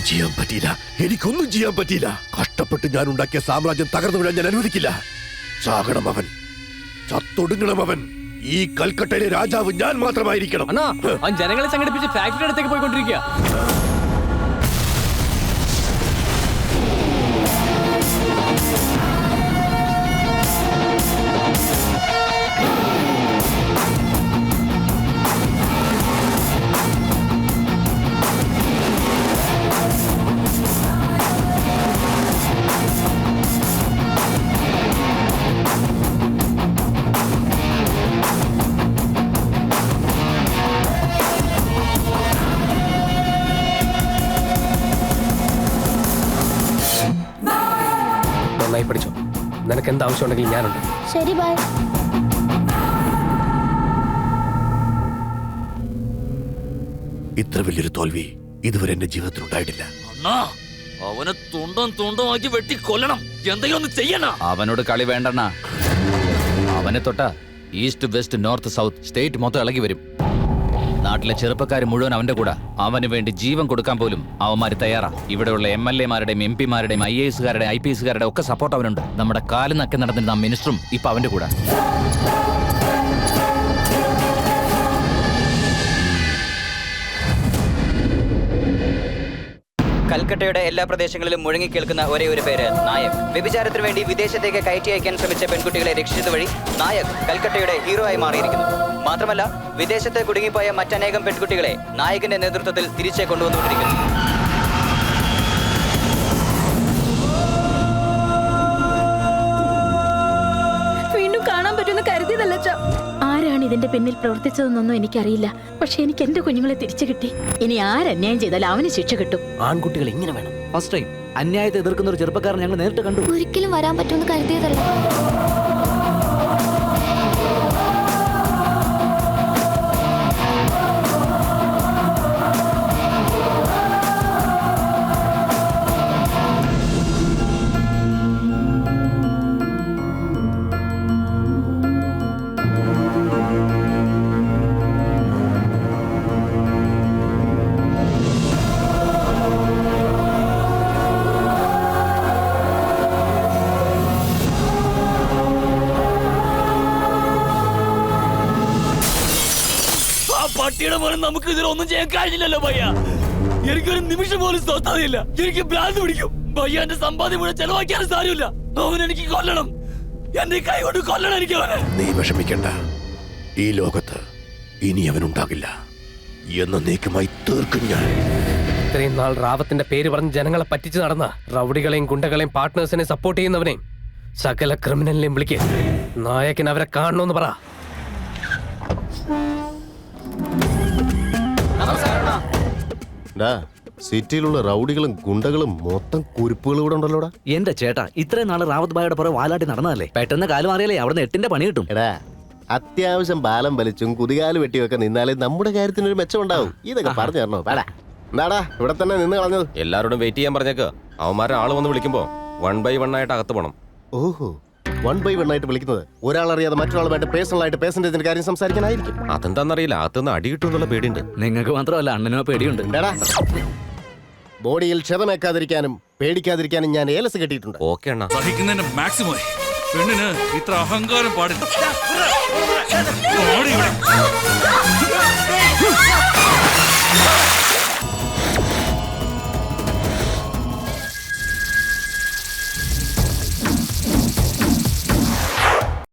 ചെയ്യാൻ പറ്റിയില്ല. എനിക്കൊന്നും ചെയ്യാൻ പറ്റിയില്ല. കഷ്ടപ്പെട്ട് ഞാൻ ഉണ്ടാക്കിയ സാമ്രാജ്യം തകർന്നു വീഴാൻ ഞാൻ അനുവദിക്കില്ല. ചാകണം അവൻ, ചത്തൊടുങ്ങണം അവൻ. ഈ കൽക്കട്ടയിലെ രാജാവ് ഞാൻ മാത്രമായിരിക്കണം. ജനങ്ങളെ സംഘടിപ്പിച്ച് ഫാക്ടറി അടുത്തേക്ക് പോയിക്കൊണ്ടിരിക്കുക. പഠിച്ചോ, നിനക്ക് എന്ത് ആവശ്യമുണ്ടെങ്കിൽ ഞാനുണ്ട്. ശരി, ബൈ. ഇത്ര വലിയൊരു തോൽവി ഇതുവരെ എന്റെ ജീവിതത്തിൽ ഉണ്ടായിട്ടില്ല. അവനെ തുണ്ടമാക്കി വെട്ടി കൊല്ലണം. എന്തെങ്കിലും ഒന്ന് ചെയ്യണം. അവനോട് കളി വേണ്ടണ്ണ. അവനെ തൊട്ട east west north south state മൊത്തം ഇളകി വരും. നാട്ടിലെ ചെറുപ്പക്കാർ മുഴുവൻ അവന്റെ കൂടെ. അവന് വേണ്ടി ജീവൻ കൊടുക്കാൻ പോലും അവന്മാര് തയ്യാറാ. ഇവിടെയുള്ള MLA-മാരുടെയും MP-മാരുടെയും IAS-കാരുടെയും IPS-കാരുടെയും ഒക്കെ സപ്പോർട്ട് അവനുണ്ട്. നമ്മുടെ കാലിനൊക്കെ നടന്നിരുന്ന മിനിസ്റ്ററും ഇപ്പൊ അവന്റെ കൂടെ. കൽക്കട്ടയുടെ എല്ലാ പ്രദേശങ്ങളിലും മുഴങ്ങിക്കേൾക്കുന്ന ഒരേ ഒരു പേര് നായക്. വ്യഭിചാരത്തിനു വേണ്ടി വിദേശത്തേക്ക് കയറ്റി അയക്കാൻ ശ്രമിച്ച പെൺകുട്ടികളെ രക്ഷിച്ചത് വഴി നായക് കൽക്കട്ടയുടെ ഹീറോ ആയി മാറിയിരിക്കുന്നു. മാത്രമല്ല, വിദേശത്ത് കുടുങ്ങിപ്പോയ മറ്റനേകം പെൺകുട്ടികളെ നായകന്റെ നേതൃത്വത്തിൽ തിരിച്ചേ കൊണ്ടുവന്നുകൊണ്ടിരിക്കുന്നു. വീണ്ടും കാണാൻ പറ്റുമെന്ന് കരുതിയതല്ല. ആരാണ് ഇതിന്റെ പിന്നിൽ പ്രവർത്തിച്ചതെന്നൊന്നും എനിക്കറിയില്ല. പക്ഷെ എനിക്ക് എന്റെ കുഞ്ഞുങ്ങളെ തിരിച്ചു കിട്ടി. ഇനി ആരന്യായം ചെയ്താലും അവന് ശിക്ഷ കിട്ടും. ആൺകുട്ടികൾ ഇങ്ങനെ വേണം. ഫസ്റ്റ് ടൈം അന്യായത്തെ എതിർക്കുന്ന ഒരു ചെറുപ്പക്കാരൻ ഞങ്ങൾ നേരിട്ട് കണ്ടു. ഒരിക്കലും വരാൻ പറ്റുമെന്ന് കരുതിയതല്ല. പട്ടിയുടെ പോലെ നമുക്ക് ഇതിലൊന്നും ചെയ്യാൻ കഴിഞ്ഞില്ലല്ലോ ഭയ്യ. എനിക്കൊരു നിമിഷം പോലും സ്വസ്ഥതയില്ല. എനിക്ക് ഭ്രാന്ത് പിടിക്കും. ഭയ്യ എന്റെ സമ്പാദ്യം മുഴുവൻ ചെലവാക്കിയാലും സാരമില്ല. അവൻ എനിക്ക് കൊല്ലണം. എന്റെ കൈ കൊണ്ട് കൊല്ലണം എനിക്ക് അവനെ. നീ വിഷമിക്കണ്ട. ഈ ലോകത്ത് ഇനി അവനുണ്ടാകില്ല. എന്നേക്കുമായി തീർക്കും ഞാൻ. ഇത്രയും നാൾ റാവത്തിന്റെ പേര് പറഞ്ഞ് ജനങ്ങളെ പറ്റിച്ചു നടന്ന റൗഡികളെയും ഗുണ്ടകളെയും പാർട്ട്നേഴ്സിനെ സപ്പോർട്ട് ചെയ്യുന്നവനെയും സകല ക്രിമിനലിനെയും വിളിക്കുക. നായകൻ അവരെ കാണണമെന്ന് പറ. സിറ്റിയിലുള്ള റൗഡികളും ഗുണ്ടകളും മൊത്തം കുരുപ്പുകളും കൂടെ ഉണ്ടല്ലോടാ. എന്റെ ചേട്ടാ, ഇത്രയും നാള് റാവത്ത് ബായുടെ പുറകെ വാലാട്ടി നടന്നതല്ലേ. പെട്ടെന്ന് കാലം മാറിയാലേ അവിടെ 8ന്റെ പണി കിട്ടും. എടാ, അത്യാവശ്യം ബാലം വലിച്ചും കുതികാല് വെട്ടിയൊക്കെ നിന്നാലേ നമ്മുടെ കാര്യത്തിന് ഒരു മെച്ചം ഉണ്ടാവും. ഇതൊക്കെ പറഞ്ഞു തരണോ? വേടാ, എന്താടാ ഇവിടെ തന്നെ നിന്ന് കളഞ്ഞത്? എല്ലാരോടും വെയിറ്റ് ചെയ്യാൻ പറഞ്ഞേക്ക്. അവന്മാരെ ആള് വന്ന് വിളിക്കുമ്പോ 1 by 1 ആയിട്ട് അകത്ത് പോണം. ഓഹോ, 1 by 1 ആയിട്ട് വിളിക്കുന്നത് ഒരാളറിയാതെ മറ്റൊരാളുമായിട്ട് പേഴ്സണൽ ആയിട്ട് പേഴ്സന്റേജിന്റെ കാര്യം സംസാരിക്കാനായിരിക്കും. അതെന്താന്നറിയില്ല, അകത്തുനിന്ന് അടി കിട്ടുമെന്നുള്ള പേടിയുണ്ട്. നിങ്ങൾക്ക് മാത്രമല്ല അണ്ണനോ പേടിയുണ്ട്. ബോഡിയിൽ ക്ഷതമേക്കാതിരിക്കാനും പേടിക്കാതിരിക്കാനും ഞാൻ ഏലസ് കെട്ടിയിട്ടുണ്ട്. ഓക്കെ അണ്ണാ. സഹിക്കുന്നതിന്റെ മാക്സിമം. പെണ്ണിന് ഇത്ര അഹങ്കാരം പാടില്ല.